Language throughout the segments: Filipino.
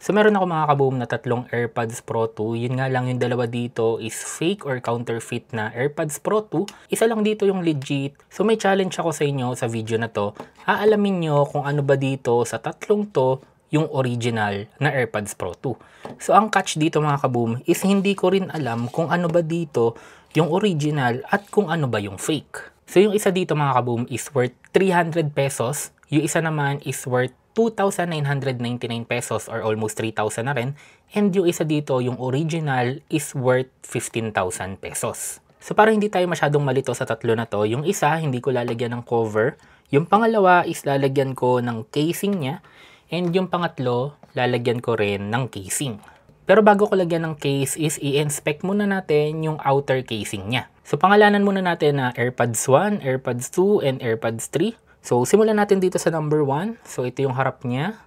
So meron ako mga kaboom na tatlong AirPods Pro 2. Yun nga lang yung dalawa dito is fake or counterfeit na AirPods Pro 2. Isa lang dito yung legit. So may challenge ako sa inyo sa video na to. Aalamin nyo kung ano ba dito sa tatlong to yung original na AirPods Pro 2. So ang catch dito mga kaboom is hindi ko rin alam kung ano ba dito yung original at kung ano ba yung fake. So yung isa dito mga kaboom is worth 300 pesos. Yung isa naman is worth 2,999 pesos or almost 3,000 na rin. And yung isa dito, yung original, is worth 15,000 pesos. So para hindi tayo masyadong malito sa tatlo na to, yung isa, hindi ko lalagyan ng cover. Yung pangalawa is lalagyan ko ng casing niya. And yung pangatlo, lalagyan ko rin ng casing. Pero bago ko lagyan ng case is i-inspect muna natin yung outer casing niya. So pangalanan muna natin na AirPods 1, AirPods 2, and AirPods 3. So, simulan natin dito sa number 1. So, ito yung harap niya.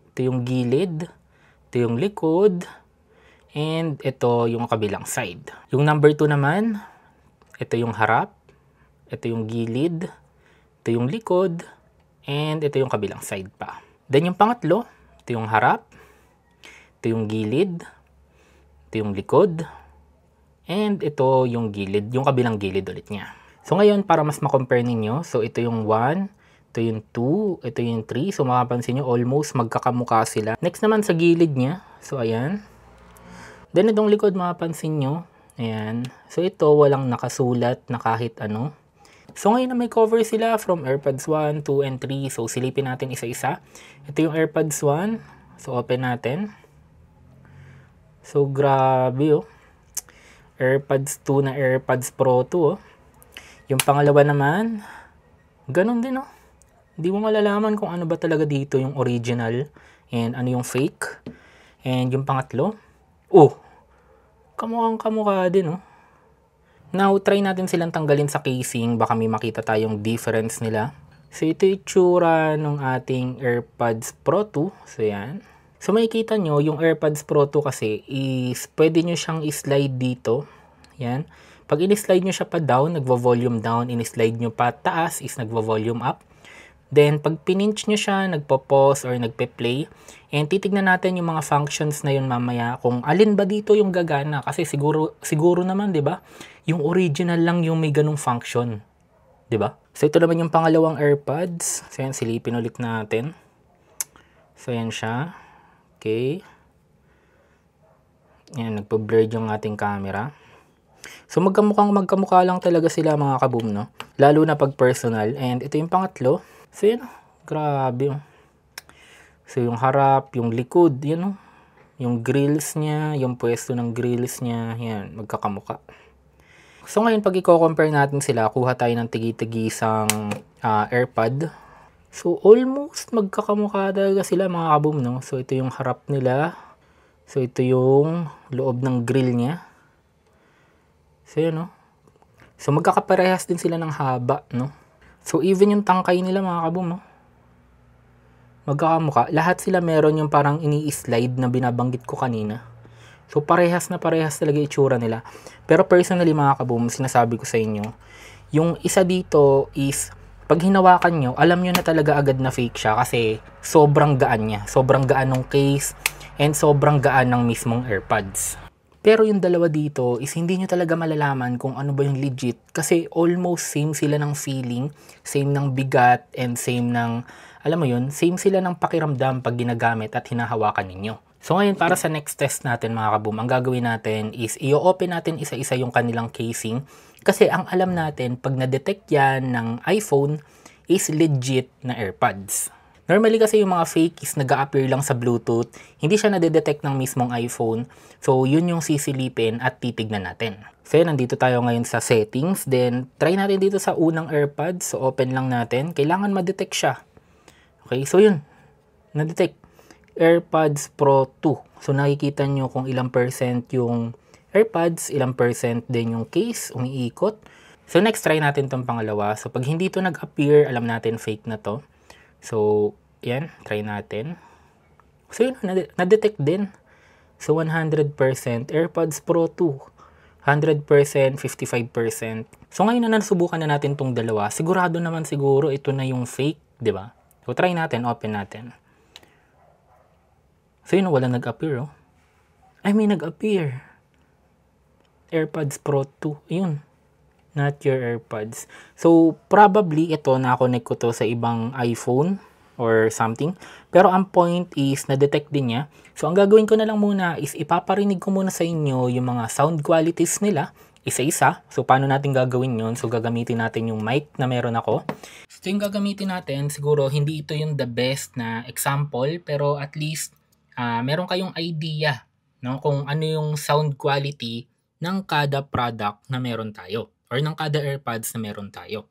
Ito yung gilid. Ito yung likod. And ito yung kabilang side. Yung number 2 naman, ito yung harap. Ito yung gilid. Ito yung likod. And ito yung kabilang side pa. Then yung pangatlo, ito yung harap. Ito yung gilid. Ito yung likod. And ito yung gilid. Yung kabilang gilid ulit niya. So, ngayon, para mas ma-compare ninyo, so ito yung 1. Ito yung 2, ito yung 3. So, makapansin nyo, almost magkakamukha sila. Next naman sa gilid niya. So, ayan. Then, itong likod, makapansin nyo. Ayan. So, ito, walang nakasulat na kahit ano. So, ngayon na may cover sila from AirPods 1, 2, and 3. So, silipin natin isa-isa. Ito yung AirPods 1. So, open natin. So, grabe, oh. AirPods 2 na AirPods Pro 2, oh. Yung pangalawa naman, ganun din, oh. Hindi mo malalaman kung ano ba talaga dito yung original and ano yung fake. And yung pangatlo, oh, kamukhang kamukha din, oh. Now, try natin silang tanggalin sa casing. Baka may makita tayong difference nila. So, ito yung itsura ng ating AirPods Pro 2. So, yan. So, makikita nyo, yung AirPods Pro 2 kasi is pwede nyo siyang i-slide dito. Yan. Pag in-slide nyo siya pa down, nagvo-volume down. In-slide nyo pa taas is nagvo-volume up. Then, pag pininch nyo siya, nagpo-pause or nagpe-play. And titignan natin yung mga functions na yun mamaya. Kung alin ba dito yung gagana. Kasi siguro naman, di ba? Yung original lang yung may ganung function. Di ba? So, ito naman yung pangalawang AirPods. So, yan, silipin ulit natin. So, yan siya. Okay. Yan, nagpo-blurred yung ating camera. So, magkamukha lang talaga sila mga kaboom, no? Lalo na pag personal. And ito yung pangatlo. So, yan, grabe. So, yung harap, yung likod, yan, yung grills niya, yung pwesto ng grills niya, yan, magkakamukha. So, ngayon, pag i-compare natin sila, kuha tayo ng tigi-tigisang AirPod. So, almost magkakamukha talaga sila mga kaboom, no? So, ito yung harap nila. So, ito yung loob ng grill niya. So, yan, no? So, magkakaparehas din sila ng haba, no? So, even yung tangkay nila mga kaboom, no? Magkakamukha. Lahat sila meron yung parang ini-slide na binabanggit ko kanina. So, parehas na parehas talaga itsura nila. Pero personally mga kaboom, sinasabi ko sa inyo, yung isa dito is, pag hinawakan nyo, alam nyo na talaga agad na fake siya kasi sobrang gaan niya. Sobrang gaan ng case and sobrang gaan ng mismong AirPods. Pero yung dalawa dito is hindi nyo talaga malalaman kung ano ba yung legit kasi almost same sila ng feeling, same ng bigat, and same ng, alam mo yun, same sila ng pakiramdam pag ginagamit at hinahawakan ninyo. So ngayon para sa next test natin mga kaboom, ang gagawin natin is i-open natin isa-isa yung kanilang casing kasi ang alam natin pag na-detect yan ng iPhone is legit na AirPods. Normally kasi yung mga fake is nag-a-appear lang sa Bluetooth, hindi siya nade-detect ng mismong iPhone. So, yun yung sisilipin at titignan natin. So, nandito tayo ngayon sa settings. Then, try natin dito sa unang AirPods. So, open lang natin. Kailangan ma-detect siya. Okay, so yun. Na-detect. AirPods Pro 2. So, nakikita nyo kung ilang percent yung AirPods, ilang percent din yung case, umiikot. So, next try natin tong pangalawa. So, pag hindi to nag-appear, alam natin fake na to. So, yan, try natin. So, yun, na-detect din. So, 100% AirPods Pro 2. 100%, 55%. So, ngayon na nasubukan na natin tong dalawa, sigurado naman siguro ito na yung fake, di ba? So, try natin, open natin. So yun, wala nag-appear oh. Ay, may nag-appear. AirPods Pro 2. Ayun. Not your AirPods. So, probably ito, na-connect ko to sa ibang iPhone or something. Pero ang point is, na-detect din niya. So, ang gagawin ko na lang muna is ipaparinig ko muna sa inyo yung mga sound qualities nila, isa-isa. So, paano natin gagawin yun? So, gagamitin natin yung mic na meron ako. So, yung gagamitin natin, siguro hindi ito yung the best na example, pero at least, meron kayong idea, no, kung ano yung sound quality ng kada product na meron tayo or ng kada AirPods na meron tayo.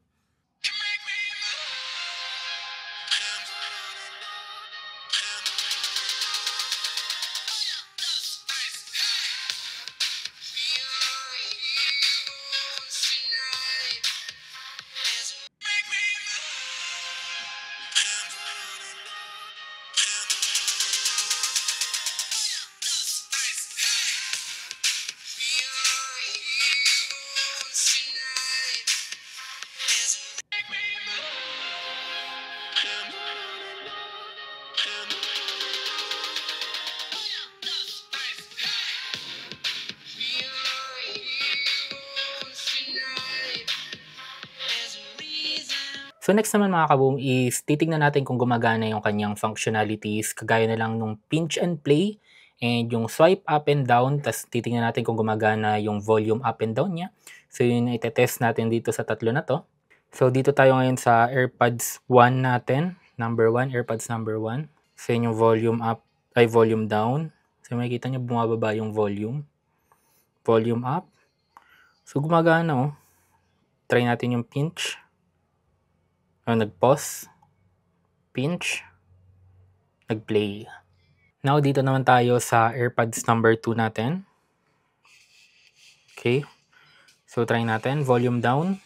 So next naman mga kaboom is titignan natin kung gumagana yung kanyang functionalities kagaya na lang nung pinch and play and yung swipe up and down, tas titignan natin kung gumagana yung volume up and down niya. So yun itetest natin dito sa tatlo na to. So dito tayo ngayon sa AirPods 1 natin, number 1, AirPods number 1. So yun yung volume up, ay volume down. So makikita nyo bumababa yung volume. Volume up. So gumagana oh. Try natin yung pinch. Nag-pause, pinch, nag-play. Now, dito naman tayo sa AirPods number 2 natin. Okay. So, try natin. Volume down.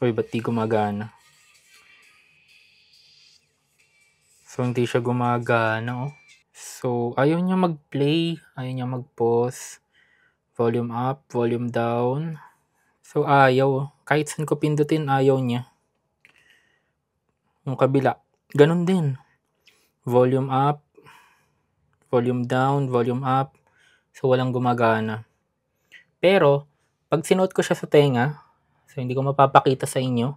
Uy, ba't di gumagana? So, hindi siya gumagana, oh. So, ayaw niya mag-play. Ayaw niya mag-pause. Volume up, volume down. So, ayaw. Kahit saan ko pindutin, ayaw niya. Yung kabila, ganun din. Volume up, volume down, volume up. So, walang gumagana. Pero, pag sinuot ko siya sa tenga, so hindi ko mapapakita sa inyo,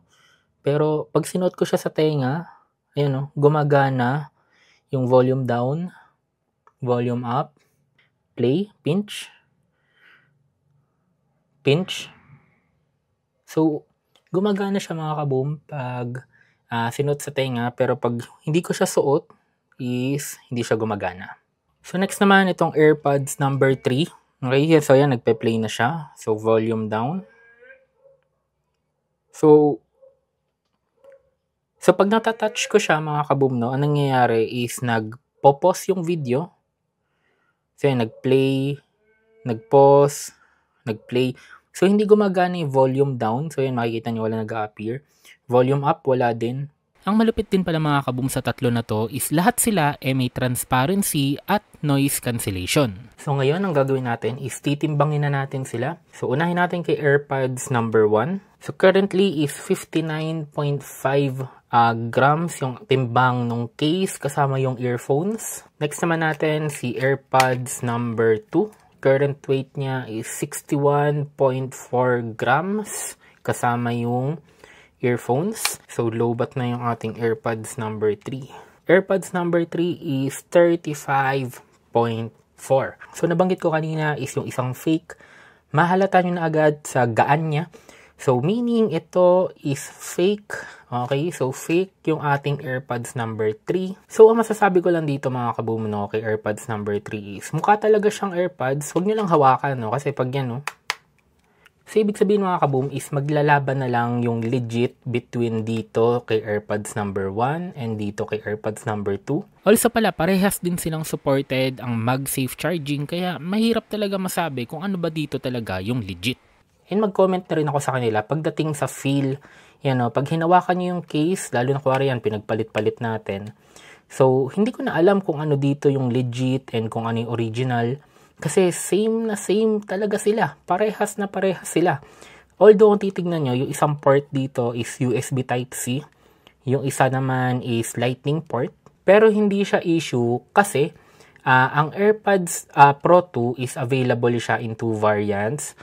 pero pag sinuot ko siya sa tenga, ayun o, gumagana yung volume down, volume up, play, pinch, pinch. So, gumagana siya mga kaboom pag sinuot sa tenga, pero pag hindi ko siya suot, is hindi siya gumagana. So, next naman, itong AirPods number 3. Okay, so yan, nagpe-play na siya. So, volume down. So pag natatouch ko siya mga kaboom, no, anong nangyayari is nagpo-pause yung video. So, yan, nag-play, nag-pause, nag-play. So, hindi gumagana yung volume down. So, yan, makikita nyo wala nag-appear. Volume up, wala din. Ang malupit din pala mga kaboom sa tatlo na to is lahat sila may transparency at noise cancellation. So, ngayon, ang gagawin natin is titimbangin na natin sila. So, unahin natin kay AirPods number 1. So, currently is 59.5 grams yung timbang ng case kasama yung earphones. Next naman natin si AirPods number 2. Current weight niya is 61.4 grams kasama yung earphones. So, low-bat na yung ating AirPods number 3. AirPods number 3 is 35.4. So, nabanggit ko kanina is yung isang fake. Mahalata nyo na agad sa gaan niya. So, meaning ito is fake. Okay, so fake yung ating AirPods number 3. So, ang masasabi ko lang dito mga kaboom, no, kay AirPods number 3 is mukha talaga siyang AirPods. Huwag nyo lang hawakan, no, kasi pag yan, no. So, ibig sabihin mga kaboom is maglalaban na lang yung legit between dito kay AirPods number 1 and dito kay AirPods number 2. Also pala, parehas din silang supported ang MagSafe charging, kaya mahirap talaga masabi kung ano ba dito talaga yung legit. And mag-comment na rin ako sa kanila pagdating sa feel. Yan o, pag hinawakan nyo yung case, lalo na kuwari yan, pinagpalit-palit natin. So, hindi ko na alam kung ano dito yung legit and kung ano yung original. Kasi same na same talaga sila. Parehas na parehas sila. Although, kung titignan nyo, yung isang port dito is USB Type-C. Yung isa naman is Lightning port. Pero hindi siya issue kasi ang AirPods Pro 2 is available siya in two variants.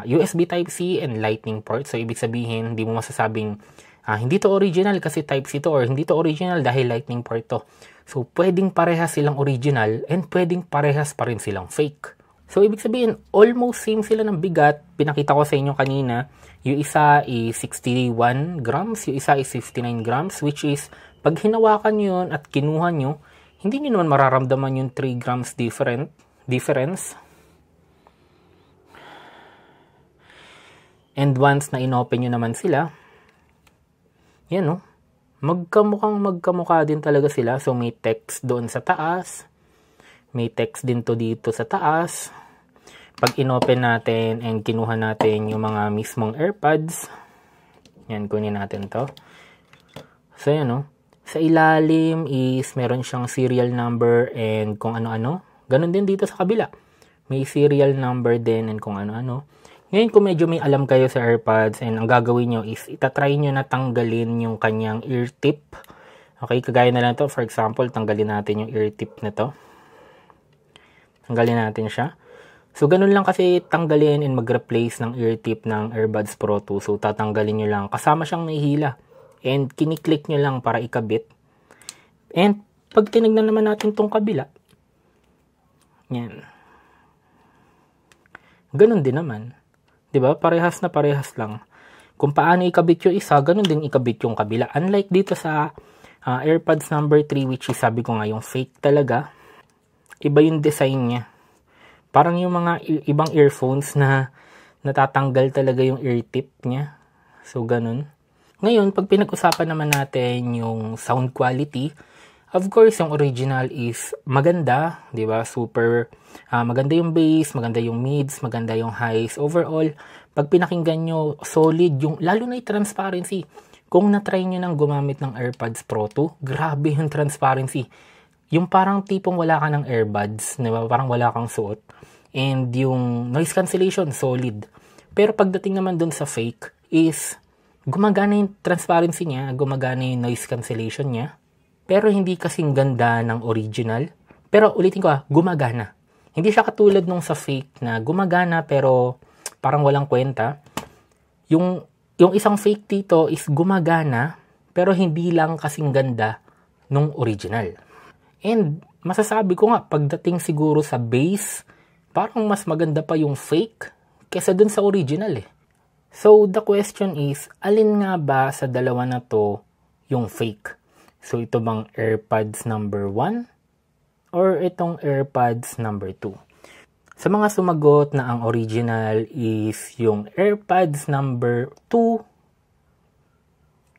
USB Type-C and Lightning port. So, ibig sabihin, hindi mo masasabing hindi to original kasi Type-C to, or hindi to original dahil Lightning port to. So, pwedeng parehas silang original and pwedeng parehas pa rin silang fake. So, ibig sabihin, almost same sila ng bigat. Pinakita ko sa inyo kanina, yung isa is 61 grams, yung isa is 59 grams, which is, pag hinawakan nyo yun at kinuha nyo, hindi nyo naman mararamdaman yung 3 grams difference. And once na inopen nyo naman sila, yan no, magkamukha din talaga sila. So, may text doon sa taas. May text din to dito sa taas. Pag inopen natin and kinuha natin yung mga mismong AirPods, yan, kunin natin to. So, yan no. Sa ilalim is meron siyang serial number and kung ano-ano. Ganon din dito sa kabila. May serial number din and kung ano-ano. Ngayon, kung medyo may alam kayo sa AirPods and ang gagawin nyo is itatry nyo na tanggalin yung kanyang ear tip. Okay, kagaya na lang to. For example, tanggalin natin yung ear tip na to. Tanggalin natin siya. So, ganun lang kasi tanggalin and mag-replace ng ear tip ng AirPods Pro 2. So, tatanggalin nyo lang. Kasama siyang nahihila. And kiniklik nyo lang para ikabit. And pag tinignan naman natin tong kabila, yan. Ganun din naman. 'Di ba? Parehas na parehas lang. Kung paano ikabit yung isa, ganun din ikabit yung kabila. Unlike dito sa AirPods number 3, which is sabi ko nga yung fake talaga, iba yung design niya. Parang yung mga ibang earphones na natatanggal talaga yung ear tip niya. So, ganun. Ngayon, pag pinag-usapan naman natin yung sound quality, of course, yung original is maganda, 'di ba? Super maganda yung bass, maganda yung mids, maganda yung highs. Overall, pag pinakinggan nyo, solid yung, lalo na yung transparency. Kung na-try nyo nang gumamit ng AirPods Pro 2, grabe yung transparency. Yung parang tipong wala ka ng earbuds, 'di ba? Parang wala kang suot. And yung noise cancellation, solid. Pero pagdating naman dun sa fake is gumagana yung transparency niya, gumagana yung noise cancellation niya. Pero hindi kasing ganda ng original. Pero ulitin ko gumagana. Hindi siya katulad nung sa fake na gumagana pero parang walang kwenta. Yung isang fake dito is gumagana pero hindi lang kasing ganda nung original. And masasabi ko nga, pagdating siguro sa bass, parang mas maganda pa yung fake kesa dun sa original eh. So the question is, alin nga ba sa dalawa na to yung fake? So, ito bang AirPods number 1 or itong AirPods number 2? Sa mga sumagot na ang original is yung AirPods number 2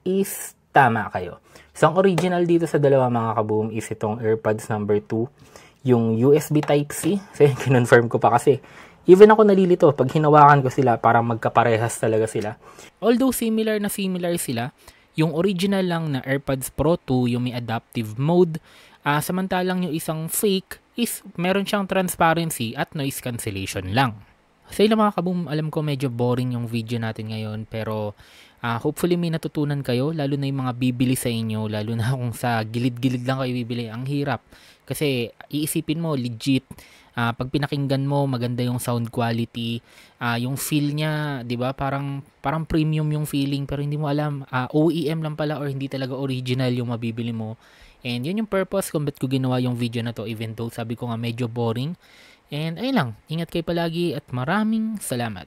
is tama kayo. So, ang original dito sa dalawa mga kaboom is itong AirPods number 2, yung USB Type-C. So, kinonfirm ko pa kasi even ako nalilito pag hinawakan ko sila para magkaparehas talaga sila. Although similar sila, yung original lang na AirPods Pro 2, yung may adaptive mode, samantalang yung isang fake is meron siyang transparency at noise cancellation lang. Sa ilang mga kaboom, alam ko medyo boring yung video natin ngayon, pero hopefully may natutunan kayo, lalo na yung mga bibili sa inyo, lalo na kung sa gilid-gilid lang kayo bibili. Ang hirap. Kasi iisipin mo, legit, pag pinakinggan mo, maganda yung sound quality, yung feel niya, 'di ba? Parang premium yung feeling pero hindi mo alam OEM lang pala or hindi talaga original yung mabibili mo. And yun yung purpose kung ba't ko ginawa yung video na to, even though sabi ko nga medyo boring. And ayun lang, ingat kayo palagi at maraming salamat.